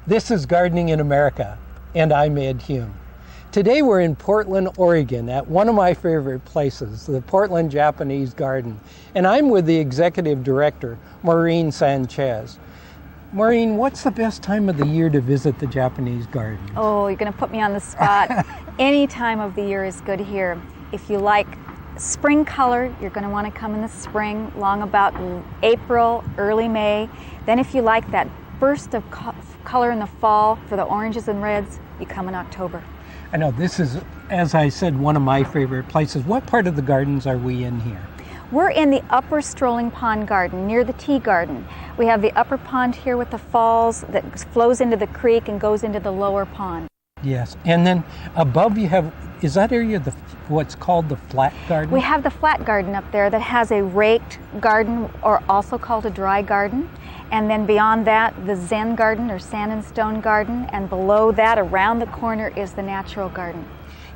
This is Gardening in America, and I'm Ed Hume. Today we're in Portland, Oregon, at one of my favorite places, the Portland Japanese Garden. And I'm with the executive director, Maureen Sanchez. Maureen, what's the best time of the year to visit the Japanese garden? Oh, you're going to put me on the spot. Any time of the year is good here. If you like spring color, you're going to want to come in the spring, long about April, early May. Then if you like that burst of color in the fall for the oranges and reds, you come in October. I know this is, as I said, one of my favorite places. What part of the gardens are we in here? We're in the upper strolling pond garden near the tea garden. We have the upper pond here with the falls that flows into the creek and goes into the lower pond. Yes, and then above you have, is that area what's called the flat garden? We have the flat garden up there that has a raked garden, or also called a dry garden. And then beyond that, the Zen garden or sand and stone garden. And below that, around the corner, is the natural garden.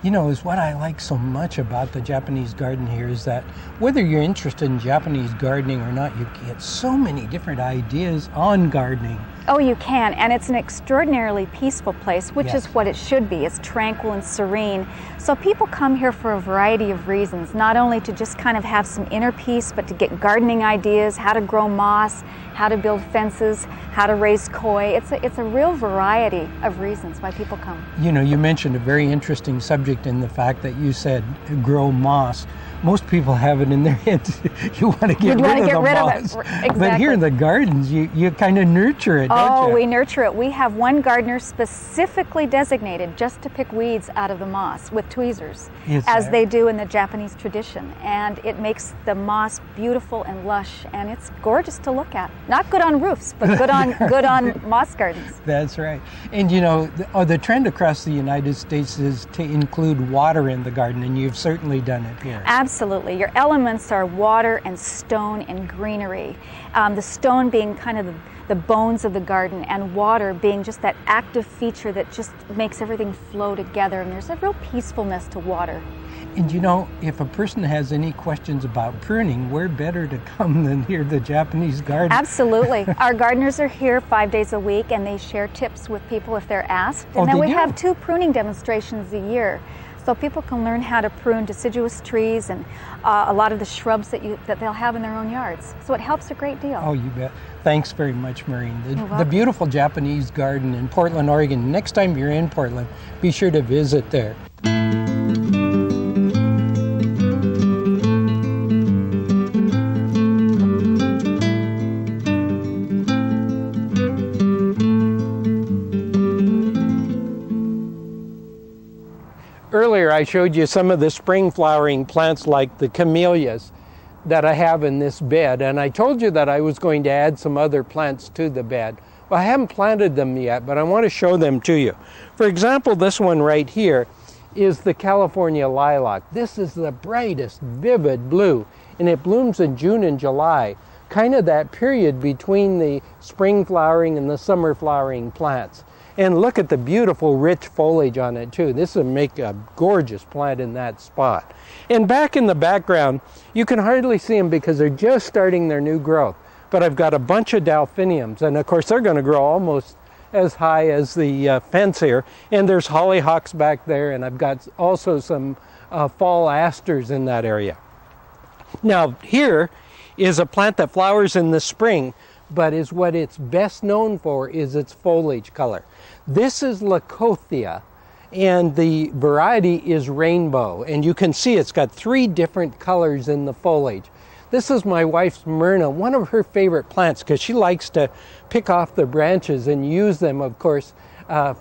You know, is what I like so much about the Japanese garden here is that whether you're interested in Japanese gardening or not, you get so many different ideas on gardening. Oh, you can, and it's an extraordinarily peaceful place, which is what it should be. It's tranquil and serene. So people come here for a variety of reasons, not only to just kind of have some inner peace, but to get gardening ideas, how to grow moss, how to build fences, how to raise koi. It's a real variety of reasons why people come. You know, you mentioned a very interesting subject in the fact that you said grow moss. Most people have it in their heads, you want to get rid of the moss. Exactly. But here in the gardens, you kind of nurture it, don't you? Oh, we nurture it. We have one gardener specifically designated just to pick weeds out of the moss with tweezers, as they do in the Japanese tradition. And it makes the moss beautiful and lush, and it's gorgeous to look at. Not good on roofs, but good on moss gardens. That's right. And you know, the trend across the United States is to include water in the garden, and you've certainly done it here. Absolutely. Your elements are water and stone and greenery. The stone being kind of the bones of the garden, and water being just that active feature that just makes everything flow together, and there's a real peacefulness to water. And you know, if a person has any questions about pruning, where better to come than here, the Japanese garden? Absolutely. Our gardeners are here 5 days a week, and they share tips with people if they're asked. And then we have 2 pruning demonstrations a year. So people can learn how to prune deciduous trees and a lot of the shrubs that they'll have in their own yards. So it helps a great deal. Oh, you bet. Thanks very much, Maureen. The beautiful Japanese garden in Portland, Oregon. Next time you're in Portland, be sure to visit there. Earlier I showed you some of the spring flowering plants like the camellias that I have in this bed, and I told you that I was going to add some other plants to the bed. Well, I haven't planted them yet, but I want to show them to you. For example, this one right here is the California lilac. This is the brightest, vivid blue, and it blooms in June and July, kind of that period between the spring flowering and the summer flowering plants. And look at the beautiful rich foliage on it too. This will make a gorgeous plant in that spot. And back in the background, you can hardly see them because they're just starting their new growth. But I've got a bunch of delphiniums, and of course they're going to grow almost as high as the fence here. And there's hollyhocks back there, and I've got also some fall asters in that area. Now here is a plant that flowers in the spring, but is what it's best known for is its foliage color. This is Leucothea, and the variety is rainbow, and you can see it's got 3 different colors in the foliage. This is my wife's Myrna, one of her favorite plants, because she likes to pick off the branches and use them, of course,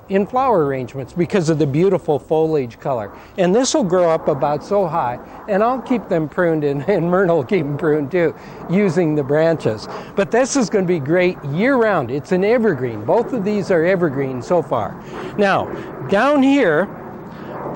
in flower arrangements because of the beautiful foliage color. And this will grow up about so high, and I'll keep them pruned, and Myrna will keep them pruned too, using the branches. But this is going to be great year-round. It's an evergreen. Both of these are evergreen so far. Now, down here,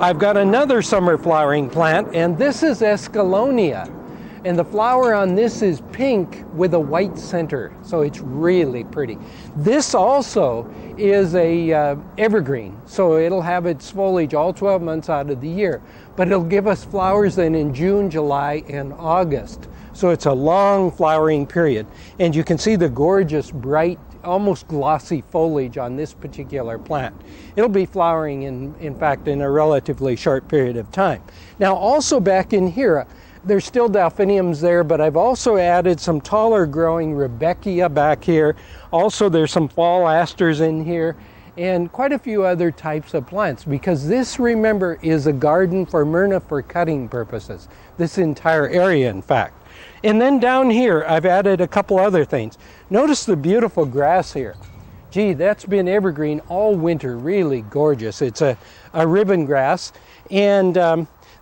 I've got another summer flowering plant, and this is Escallonia. And the flower on this is pink with a white center, so it's really pretty. This also is a evergreen, so it'll have its foliage all 12 months out of the year. But it'll give us flowers then in June, July, and August. So it's a long flowering period. And you can see the gorgeous bright almost glossy foliage on this particular plant. It'll be flowering in fact in a relatively short period of time. Now also back in here, there's still delphiniums there, but I've also added some taller growing Rebeckia back here. Also there's some fall asters in here and quite a few other types of plants, because this, remember, is a garden for Myrna for cutting purposes. This entire area, in fact. And then down here, I've added a couple other things. Notice the beautiful grass here. Gee, that's been evergreen all winter, really gorgeous. It's a ribbon grass. And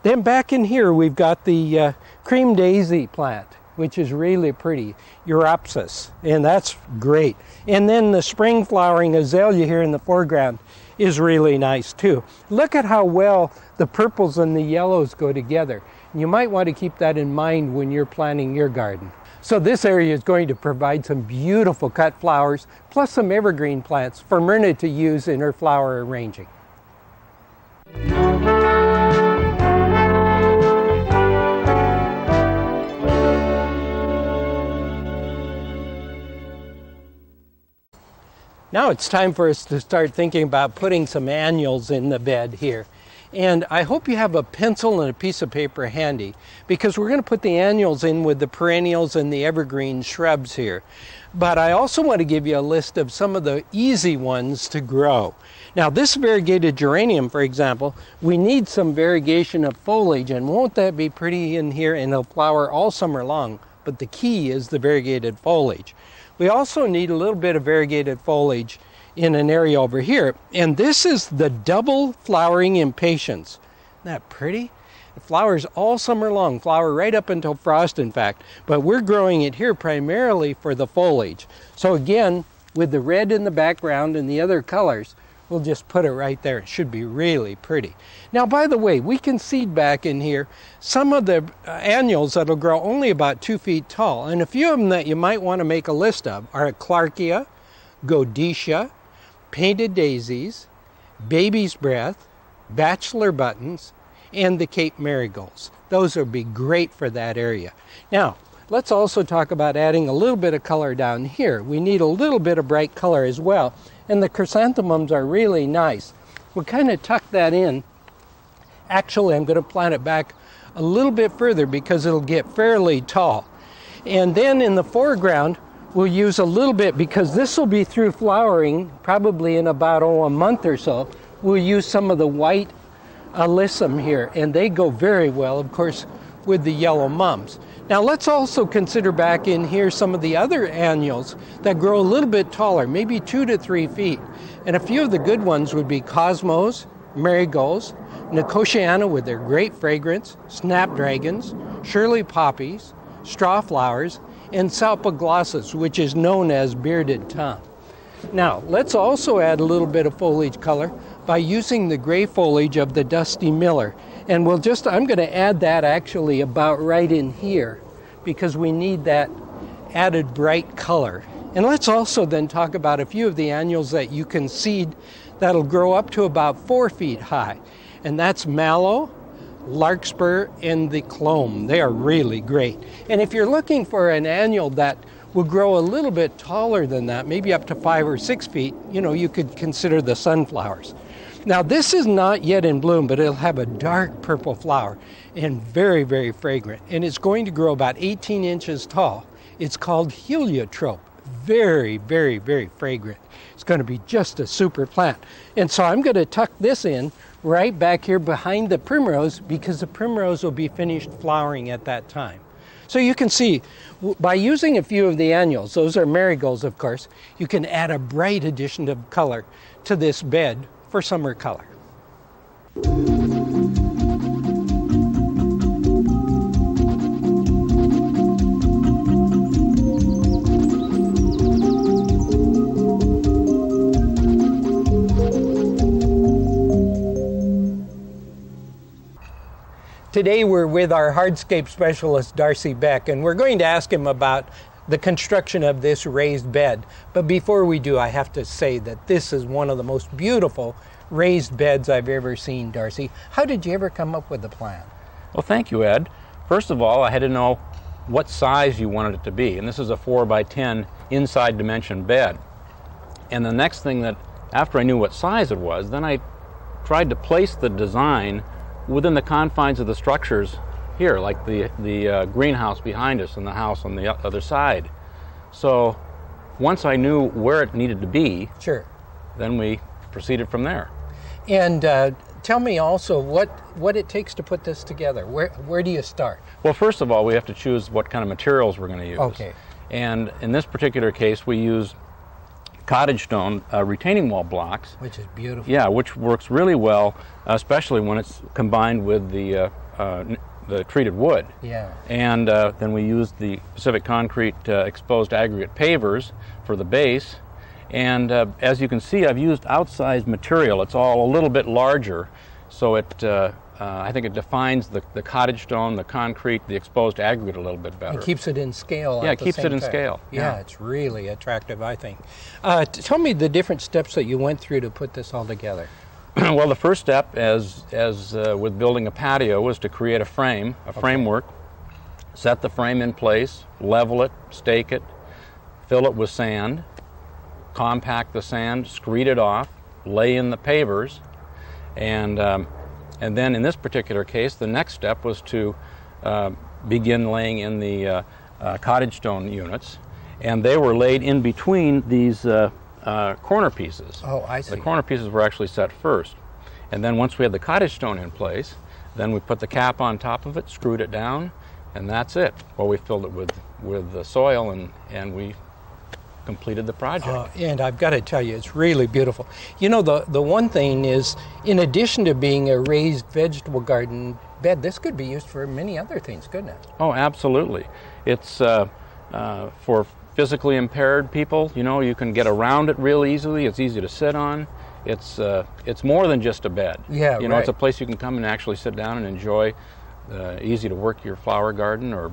then back in here, we've got the cream daisy plant, which is really pretty, Europsis, and that's great. And then the spring flowering azalea here in the foreground is really nice too. Look at how well the purples and the yellows go together. You might want to keep that in mind when you're planning your garden. So this area is going to provide some beautiful cut flowers, plus some evergreen plants for Myrna to use in her flower arranging. Now it's time for us to start thinking about putting some annuals in the bed here. And I hope you have a pencil and a piece of paper handy, because we're going to put the annuals in with the perennials and the evergreen shrubs here. But I also want to give you a list of some of the easy ones to grow. Now this variegated geranium, for example, we need some variegation of foliage, and won't that be pretty in here? And it'll flower all summer long, but the key is the variegated foliage. We also need a little bit of variegated foliage in an area over here, and this is the double flowering impatiens. Isn't that pretty? It flowers all summer long, flower right up until frost, in fact, but we're growing it here primarily for the foliage. So again, with the red in the background and the other colors, we'll just put it right there. It should be really pretty. Now, by the way, we can seed back in here some of the annuals that'll grow only about 2 feet tall, and a few of them that you might want to make a list of are Clarkia, Godetia, painted daisies, baby's breath, bachelor buttons, and the Cape marigolds. Those would be great for that area. Now, let's also talk about adding a little bit of color down here. We need a little bit of bright color as well, and the chrysanthemums are really nice. We'll kind of tuck that in. Actually, I'm going to plant it back a little bit further because it'll get fairly tall. And then in the foreground, we'll use a little bit, because this will be through flowering probably in about a month or so. We'll use some of the white alyssum here, and they go very well, of course, with the yellow mums. Now let's also consider back in here some of the other annuals that grow a little bit taller, maybe 2 to 3 feet. And a few of the good ones would be cosmos, marigolds, nicotiana with their great fragrance, snapdragons, Shirley poppies, straw flowers, and salpoglossus, which is known as bearded tongue. Now, let's also add a little bit of foliage color by using the gray foliage of the Dusty Miller. And I'm going to add that actually about right in here, because we need that added bright color. And let's also then talk about a few of the annuals that you can seed that'll grow up to about 4 feet high. And that's mallow, larkspur, and the clome. They are really great. And if you're looking for an annual that will grow a little bit taller than that, maybe up to 5 or 6 feet, you could consider the sunflowers. Now this is not yet in bloom, but it'll have a dark purple flower and very, very fragrant. And it's going to grow about 18 inches tall. It's called heliotrope. Very, very, very fragrant. It's going to be just a super plant. And so I'm going to tuck this in right back here behind the primrose, because the primrose will be finished flowering at that time. So you can see, by using a few of the annuals, those are marigolds of course, you can add a bright addition of color to this bed for summer color. Today we're with our hardscape specialist, Darcy Beck, and we're going to ask him about the construction of this raised bed. But before we do, I have to say that this is one of the most beautiful raised beds I've ever seen, Darcy. How did you ever come up with the plan? Well, thank you, Ed. First of all, I had to know what size you wanted it to be, and this is a 4 by 10 inside dimension bed. And the next thing that, after I knew what size it was, then I tried to place the design within the confines of the structures here, like the greenhouse behind us and the house on the other side. So once I knew where it needed to be, Sure. then we proceeded from there. And tell me also what it takes to put this together. Where do you start? Well, first of all, we have to choose what kind of materials we're going to use. Okay. And in this particular case, we use cottage stone retaining wall blocks. Which is beautiful. Yeah, which works really well, especially when it's combined with the treated wood. Yeah. And then we use the Pacific Concrete exposed aggregate pavers for the base. And as you can see, I've used outsized material. It's all a little bit larger, so I think it defines the cottage stone, the concrete, the exposed aggregate a little bit better. It keeps it in scale. Yeah, at it the keeps same it in time. scale. Yeah, it's really attractive, I think. Tell me the different steps that you went through to put this all together. Well, the first step, as with building a patio, was to create a frame, framework, set the frame in place, level it, stake it, fill it with sand, compact the sand, screed it off, lay in the pavers, and then in this particular case, the next step was to begin laying in the cottage stone units, and they were laid in between these corner pieces. Oh, I see. The corner pieces were actually set first, and then once we had the cottage stone in place, then we put the cap on top of it, screwed it down, and that's it. Well, we filled it with the soil, and we completed the project. And I've got to tell you, it's really beautiful. You know, the one thing is, in addition to being a raised vegetable garden bed, this could be used for many other things, couldn't it? Oh, absolutely. It's for physically impaired people. You know, you can get around it real easily. It's easy to sit on. It's more than just a bed. Yeah, you know, right. It's a place you can come and actually sit down and enjoy. Easy to work your flower garden or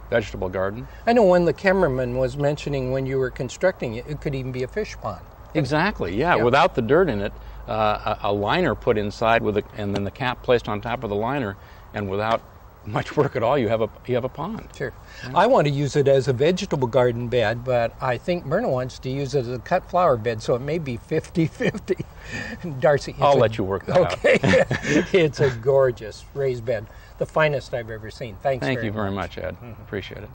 vegetable garden. I know when the cameraman was mentioning when you were constructing it, it could even be a fish pond. Exactly, yeah. Without the dirt in it, a liner put inside and then the cap placed on top of the liner, and without much work at all, you have a pond. Sure. Yeah. I want to use it as a vegetable garden bed, but I think Myrna wants to use it as a cut flower bed, so it may be 50-50. Darcy, I'll let you work that out. Okay. It's a gorgeous raised bed, the finest I've ever seen. Thank you very much, Ed. Appreciate it.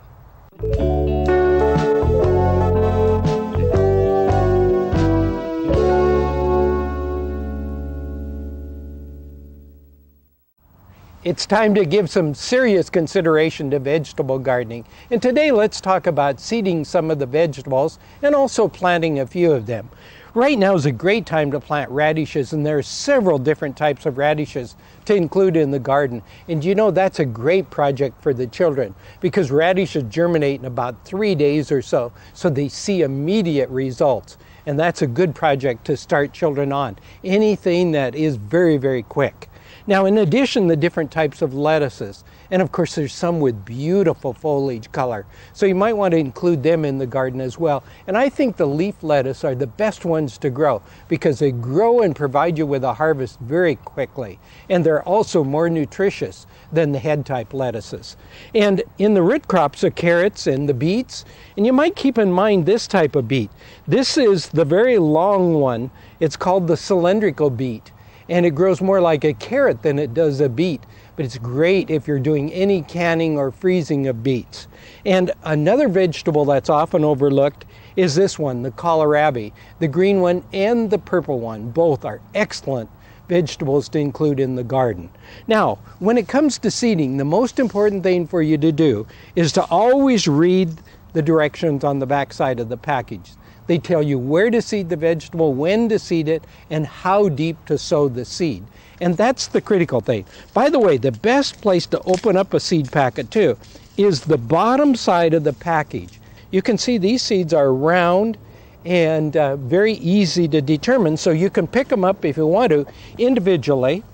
It's time to give some serious consideration to vegetable gardening. And today let's talk about seeding some of the vegetables and also planting a few of them. Right now is a great time to plant radishes, and there are several different types of radishes to include in the garden. And you know, that's a great project for the children because radishes germinate in about 3 days or so they see immediate results. And that's a good project to start children on. Anything that is very, very quick. Now, in addition, the different types of lettuces, and of course there's some with beautiful foliage color, so you might want to include them in the garden as well. And I think the leaf lettuce are the best ones to grow because they grow and provide you with a harvest very quickly, and they're also more nutritious than the head type lettuces. And in the root crops, the carrots and the beets, and you might keep in mind this type of beet. This is the very long one. It's called the cylindrical beet. And it grows more like a carrot than it does a beet. But it's great if you're doing any canning or freezing of beets. And another vegetable that's often overlooked is this one, the kohlrabi. The green one and the purple one, both are excellent vegetables to include in the garden. Now, when it comes to seeding, the most important thing for you to do is to always read the directions on the back side of the package. They tell you where to seed the vegetable, when to seed it, and how deep to sow the seed. And that's the critical thing. By the way, the best place to open up a seed packet too is the bottom side of the package. You can see these seeds are round and very easy to determine, so you can pick them up if you want to individually.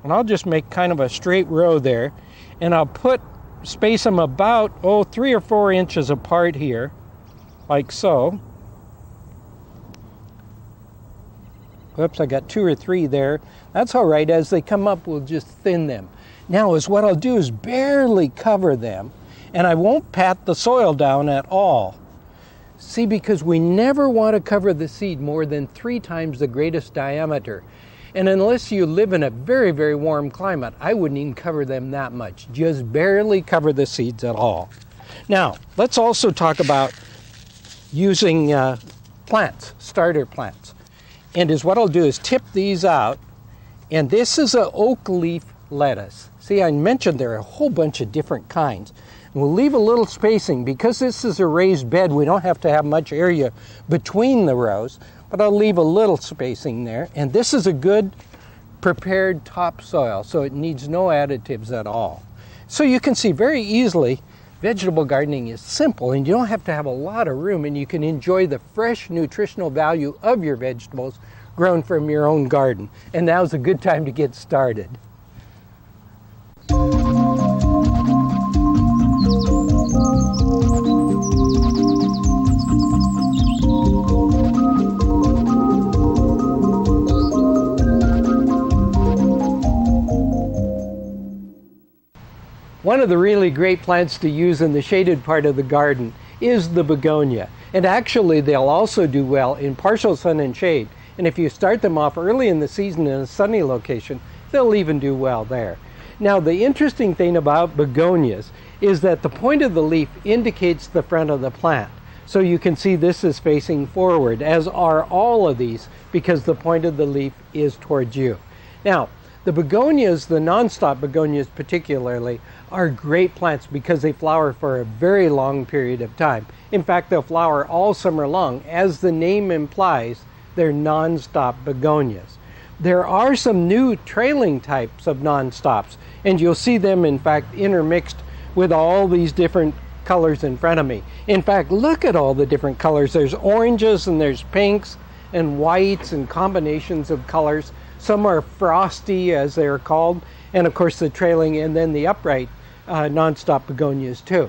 And I'll just make kind of a straight row there, and I'll space them about 3 or 4 inches apart here, like so. Whoops, I got 2 or 3 there. That's all right. As they come up, we'll just thin them. Now, what I'll do is barely cover them, and I won't pat the soil down at all. See, because we never want to cover the seed more than 3 times the greatest diameter. And unless you live in a very, very warm climate, I wouldn't even cover them that much. Just barely cover the seeds at all. Now, let's also talk about using plants, starter plants. And what I'll do is tip these out. And this is an oak leaf lettuce. See, I mentioned there are a whole bunch of different kinds. And we'll leave a little spacing. Because this is a raised bed, we don't have to have much area between the rows. But I'll leave a little spacing there. And this is a good prepared topsoil, so it needs no additives at all. So you can see very easily, vegetable gardening is simple, and you don't have to have a lot of room, and you can enjoy the fresh nutritional value of your vegetables grown from your own garden. And now's a good time to get started. One of the really great plants to use in the shaded part of the garden is the begonia. And actually they'll also do well in partial sun and shade. And if you start them off early in the season in a sunny location, they'll even do well there. Now the interesting thing about begonias is that the point of the leaf indicates the front of the plant. So you can see this is facing forward, as are all of these, because the point of the leaf is towards you. Now, the begonias, the non-stop begonias particularly, are great plants because they flower for a very long period of time. In fact, they'll flower all summer long. As the name implies, they're non-stop begonias. There are some new trailing types of non-stops, and you'll see them, in fact, intermixed with all these different colors in front of me. In fact, look at all the different colors. There's oranges and there's pinks and whites and combinations of colors. Some are frosty, as they're called, and of course the trailing and then the upright non-stop begonias too.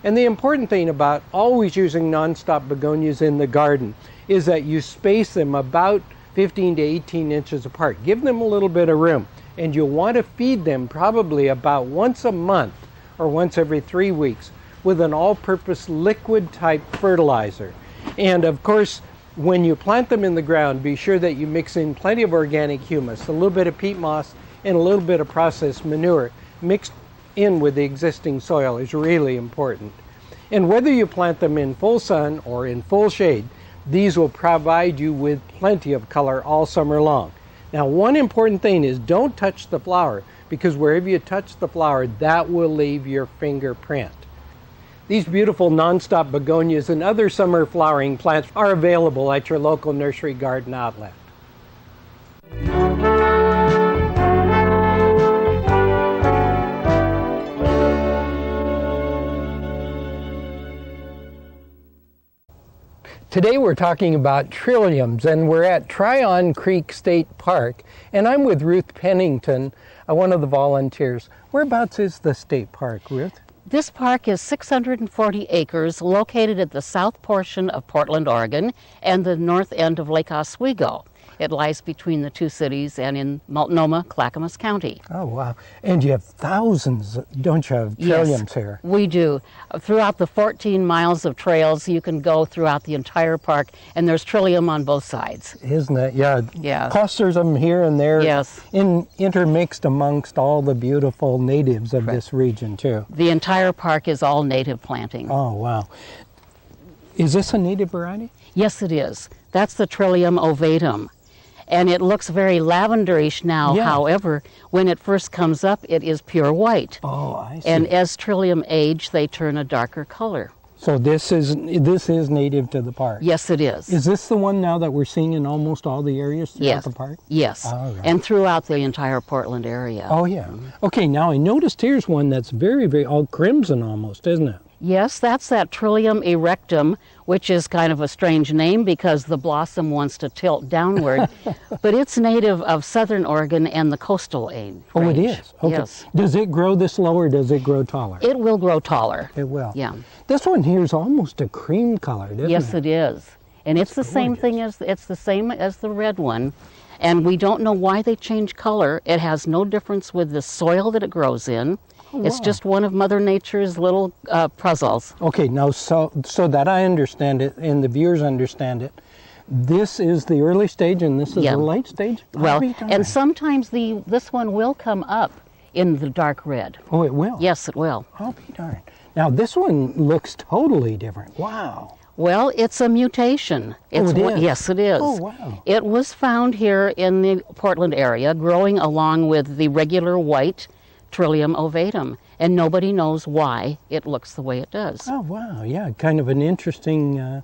And the important thing about always using non-stop begonias in the garden is that you space them about 15 to 18 inches apart. Give them a little bit of room, and you'll want to feed them probably about once a month or once every 3 weeks with an all-purpose liquid type fertilizer. And of course, when you plant them in the ground, be sure that you mix in plenty of organic humus, a little bit of peat moss, and a little bit of processed manure mixed in with the existing soil is really important. And whether you plant them in full sun or in full shade, these will provide you with plenty of color all summer long. Now, one important thing is don't touch the flower, because wherever you touch the flower, that will leave your fingerprint. These beautiful non-stop begonias and other summer flowering plants are available at your local nursery garden outlet. Today we're talking about trilliums, and we're at Tryon Creek State Park, and I'm with Ruth Pennington, one of the volunteers. Whereabouts is the state park, Ruth? This park is 640 acres located at the south portion of Portland, Oregon, and the north end of Lake Oswego. It lies between the two cities and in Multnomah, Clackamas County. Oh, wow. And you have thousands, don't you, of trilliums here? We do. Throughout the 14 miles of trails, you can go throughout the entire park, and there's trillium on both sides. Isn't it? Yeah. Yeah. Clusters of them here and there. Yes. Intermixed amongst all the beautiful natives of this region, too. The entire park is all native planting. Oh, wow. Is this a native variety? Yes, it is. That's the Trillium ovatum. And it looks very lavenderish now. Yeah. However, when it first comes up, it is pure white. Oh, I see. And as trillium age, they turn a darker color. So this is native to the park? Yes, it is. Is this the one now that we're seeing in almost all the areas throughout the park? Yes, Oh, right. and throughout the entire Portland area. Oh, yeah. Okay, now I noticed here's one that's very, very all crimson almost, isn't it? Yes, that's that Trillium erectum, which is kind of a strange name because the blossom wants to tilt downward. But it's native of southern Oregon and the coastal range. Oh, it is? Okay. Yes. Does it grow this low or does it grow taller? It will grow taller. It will. Yeah. This one here is almost a cream colored, isn't it? Yes, it is. And it's the same thing as the red one. And we don't know why they change color. It has no difference with the soil that it grows in. It's wow. just one of Mother Nature's little puzzles. Okay, now so that I understand it and the viewers understand it, this is the early stage and this is Yeah. the late stage? Well, I'll be darned. and sometimes this one will come up in the dark red. Oh, it will? Yes, it will. I'll be darned. Now this one looks totally different. Wow. Well, it's a mutation. It's it is? Yes, it is. Oh, wow. It was found here in the Portland area, growing along with the regular white Trillium ovatum, and nobody knows why it looks the way it does. Oh, wow. Yeah, kind of an interesting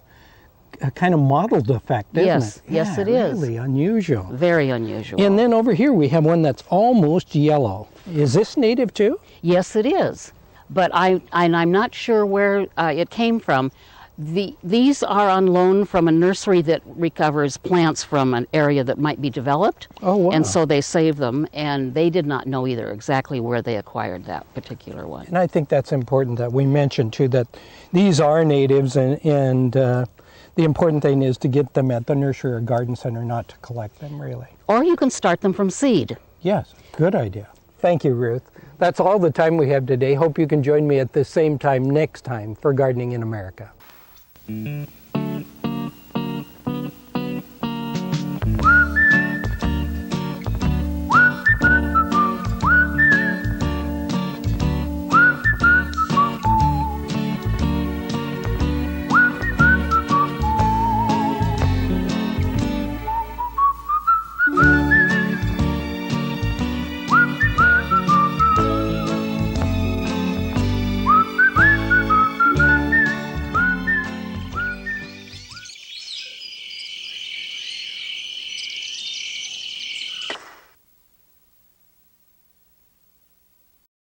kind of mottled effect, isn't Yes, it? yes, Yeah, it is. Really unusual. Very unusual. And then over here we have one that's almost yellow. Is this native too? Yes, it is. But I'm not sure where it came from. These are on loan from a nursery that recovers plants from an area that might be developed. Oh, wow. And so they save them, and they did not know either exactly where they acquired that particular one. And I think that's important that we mention too that these are natives and the important thing is to get them at the nursery or garden center, not to collect them really. Or you can start them from seed. Yes, good idea. Thank you, Ruth. That's all the time we have today. Hope you can join me at the same time next time for Gardening in America.